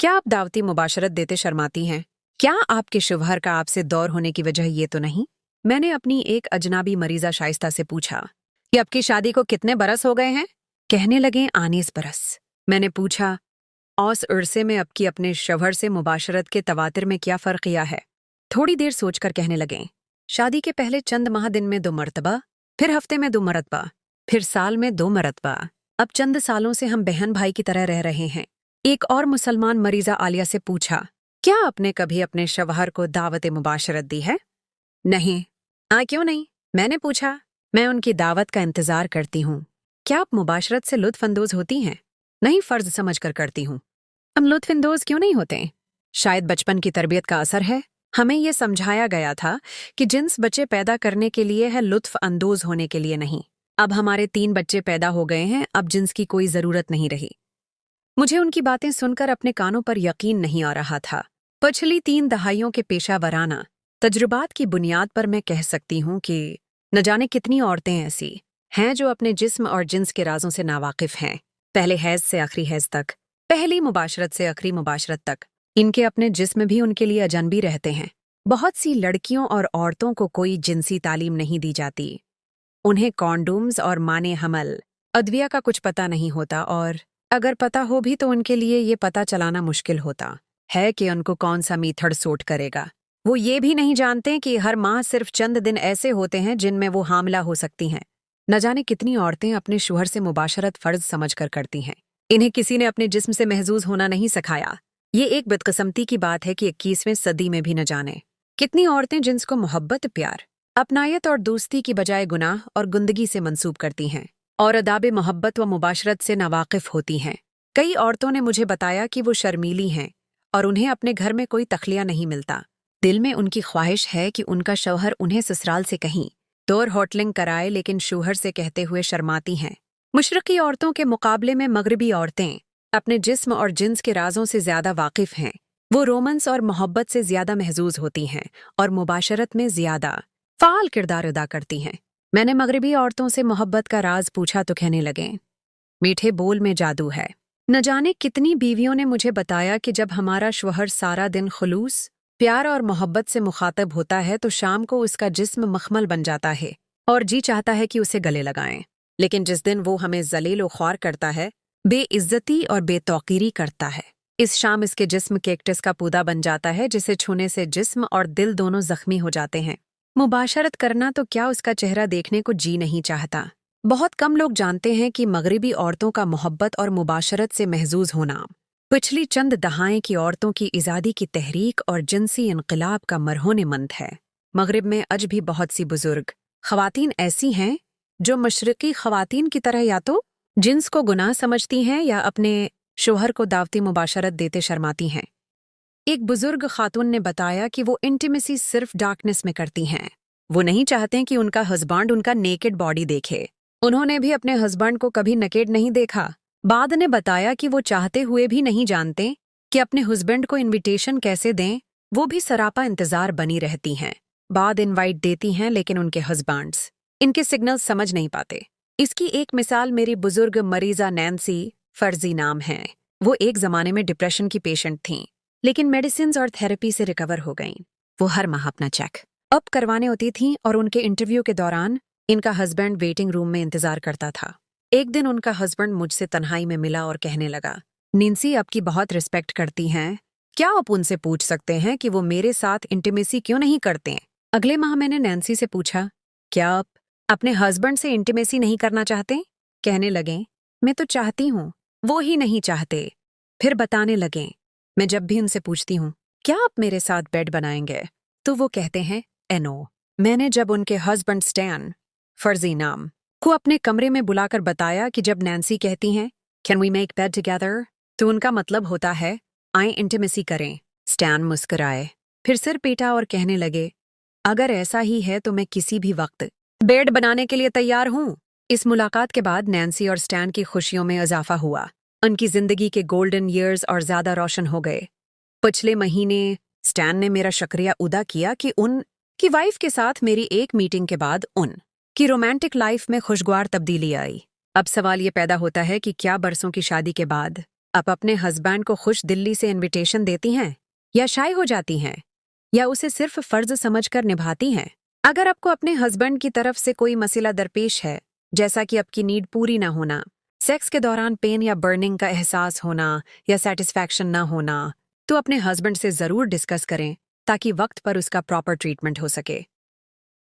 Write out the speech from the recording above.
क्या आप दावती मुबाशरत देते शर्माती हैं? क्या आपके शौहर का आपसे दौर होने की वजह ये तो नहीं? मैंने अपनी एक अजनबी मरीजा शाइस्ता से पूछा कि आपकी शादी को कितने बरस हो गए हैं? कहने लगे 19 बरस। मैंने पूछा औस अरसे में आपकी अपने शौहर से मुबाशरत के तवातिर में क्या फ़र्क किया है? थोड़ी देर सोचकर कहने लगे शादी के पहले चंद माह दिन में 2 मरतबा, फिर हफ्ते में 2 मरतबा, फिर साल में 2 मरतबा। अब चंद सालों से हम बहन भाई की तरह रह रहे हैं। एक और मुसलमान मरीजा आलिया से पूछा क्या आपने कभी अपने शौहर को दावत मुबाशरत दी है? नहीं। क्यों नहीं? मैंने पूछा। मैं उनकी दावत का इंतजार करती हूँ। क्या आप मुबाशरत से लुत्फ अंदोज होती हैं? नहीं, फर्ज समझकर करती हूँ। हम लुत्फ अंदोज क्यों नहीं होते? शायद बचपन की तरबियत का असर है। हमें यह समझाया गया था कि जिन्स बच्चे पैदा करने के लिए है, लुत्फ अंदोज होने के लिए नहीं। अब हमारे 3 बच्चे पैदा हो गए हैं, अब जिन्स की कोई जरूरत नहीं रही। मुझे उनकी बातें सुनकर अपने कानों पर यकीन नहीं आ रहा था। पिछली 3 दहाइयों के पेशा वराना तजुर्बात की बुनियाद पर मैं कह सकती हूँ कि न जाने कितनी औरतें ऐसी हैं जो अपने जिस्म और जिन्स के राजों से नावाकिफ हैं। पहले हैज से आखिरी हैज तक, पहली मुबाशरत से आखिरी मुबाशरत तक, इनके अपने जिस्म भी उनके लिए अजनबी रहते हैं। बहुत सी लड़कियों और औरतों को कोई जिनसी तालीम नहीं दी जाती। उन्हें कॉन्डोम्स और माने हमल अद्विया का कुछ पता नहीं होता, और अगर पता हो भी तो उनके लिए ये पता चलाना मुश्किल होता है कि उनको कौन सा मीथड सूट करेगा। वो ये भी नहीं जानते कि हर माह सिर्फ चंद दिन ऐसे होते हैं जिनमें वो हामिला हो सकती हैं। न जाने कितनी औरतें अपने शौहर से मुबाशरत फर्ज समझकर करती हैं। इन्हें किसी ने अपने जिस्म से महजूज होना नहीं सिखाया। ये एक बदकिस्मती की बात है कि 21वें सदी में भी न जाने कितनी औरतें जिनको मोहब्बत, प्यार, अपनायत और दोस्ती की बजाय गुनाह और गुंदगी से मंसूब करती हैं और अदाब मोहब्बत व मुबाशरत से नावाकिफ होती हैं। कई औरतों ने मुझे बताया कि वो शर्मीली हैं और उन्हें अपने घर में कोई तखलिया नहीं मिलता। दिल में उनकी ख्वाहिश है कि उनका शौहर उन्हें ससुराल से कहीं दौर होटलिंग कराए, लेकिन शौहर से कहते हुए शर्माती हैं। मशरकी औरतों के मुकाबले में मगरबी औरतें अपने जिस्म और जिन्स के राजों से ज्यादा वाकिफ हैं। वो रोमांस और मोहब्बत से ज्यादा महजूज होती हैं और मुबाशरत में ज्यादा फाल किरदार अदा करती हैं। मैंने मगरबी औरतों से मोहब्बत का राज पूछा तो कहने लगे मीठे बोल में जादू है। न जाने कितनी बीवियों ने मुझे बताया कि जब हमारा शौहर सारा दिन खुलूस, प्यार और मोहब्बत से मुखातब होता है तो शाम को उसका जिस्म मखमल बन जाता है और जी चाहता है कि उसे गले लगाएं। लेकिन जिस दिन वो हमें जलील व ख्वार करता है, बेइज्जती और बेतौकीरी करता है, इस शाम इसके जिस्म कैक्टस का पौधा बन जाता है जिसे छूने से जिस्म और दिल दोनों जख्मी हो जाते हैं। मुबाशरत करना तो क्या उसका चेहरा देखने को जी नहीं चाहता। बहुत कम लोग जानते हैं कि मगरिबी औरतों का मोहब्बत और मुबाशरत से महजूज होना पिछली चंद दहाएं की औरतों की इजादी की तहरीक और जिनसी इनकलाब का मरहोने-मंद है। मगरिब में आज भी बहुत सी बुजुर्ग ख़वातीन ऐसी हैं जो मशरक़ी ख़वातीन की तरह या तो जिन्स को गुनाह समझती हैं या अपने शौहर को दावती मुबाशरत देते शर्माती हैं। एक बुजुर्ग खातून ने बताया कि वो इंटीमेसी सिर्फ डार्कनेस में करती हैं। वो नहीं चाहते कि उनका हस्बैंड उनका नेकेड बॉडी देखे। उन्होंने भी अपने हस्बैंड को कभी नकेड नहीं देखा। बाद ने बताया कि वो चाहते हुए भी नहीं जानते कि अपने हस्बैंड को इनविटेशन कैसे दें। वो भी सरापा इंतजार बनी रहती हैं। बाद इनवाइट देती हैं लेकिन उनके हस्बैंड्स इनके सिग्नल्स समझ नहीं पाते। इसकी एक मिसाल मेरी बुजुर्ग मरीजा नैन्सी फर्जी नाम है। वो एक ज़माने में डिप्रेशन की पेशेंट थीं, लेकिन मेडिसिन और थेरेपी से रिकवर हो गईं। वो हर माह अपना चेक अप करवाने होती थीं और उनके इंटरव्यू के दौरान इनका हस्बैंड वेटिंग रूम में इंतजार करता था। एक दिन उनका हस्बैंड मुझसे तन्हाई में मिला और कहने लगा निंसी आपकी बहुत रिस्पेक्ट करती हैं, क्या आप उनसे पूछ सकते हैं कि वो मेरे साथ इंटीमेसी क्यों नहीं करते हैं? अगले माह मैंने नैन्सी से पूछा क्या आप अपने हस्बैंड से इंटीमेसी नहीं करना चाहते? कहने लगे मैं तो चाहती हूँ, वो ही नहीं चाहते। फिर बताने लगे मैं जब भी उनसे पूछती हूँ क्या आप मेरे साथ बेड बनाएंगे तो वो कहते हैं एनो। मैंने जब उनके हस्बैंड स्टैन फर्जी नाम को अपने कमरे में बुलाकर बताया कि जब नैन्सी कहती हैं can we make bed together तो उनका मतलब होता है आए इंटीमेसी करें। स्टैन मुस्कुराए, फिर सिर पीटा और कहने लगे अगर ऐसा ही है तो मैं किसी भी वक्त बेड बनाने के लिए तैयार हूँ। इस मुलाकात के बाद नैन्सी और स्टैन की खुशियों में इजाफा हुआ। उनकी जिंदगी के गोल्डन ईयर्स और ज्यादा रोशन हो गए। पिछले महीने स्टैन ने मेरा शुक्रिया अदा किया कि उनकी वाइफ के साथ मेरी एक मीटिंग के बाद उनकी रोमांटिक लाइफ में खुशगवार तब्दीली आई। अब सवाल ये पैदा होता है कि क्या बरसों की शादी के बाद आप अपने हस्बैंड को खुश दिल्ली से इनविटेशन देती हैं या शाय हो जाती हैं या उसे सिर्फ फर्ज समझकर निभाती हैं? अगर आपको अपने हस्बैंड की तरफ से कोई मसला दरपेश है, जैसा कि आपकी नीड पूरी ना होना, सेक्स के दौरान पेन या बर्निंग का एहसास होना या सेटिस्फैक्शन ना होना, तो अपने हस्बैंड से जरूर डिस्कस करें ताकि वक्त पर उसका प्रॉपर ट्रीटमेंट हो सके।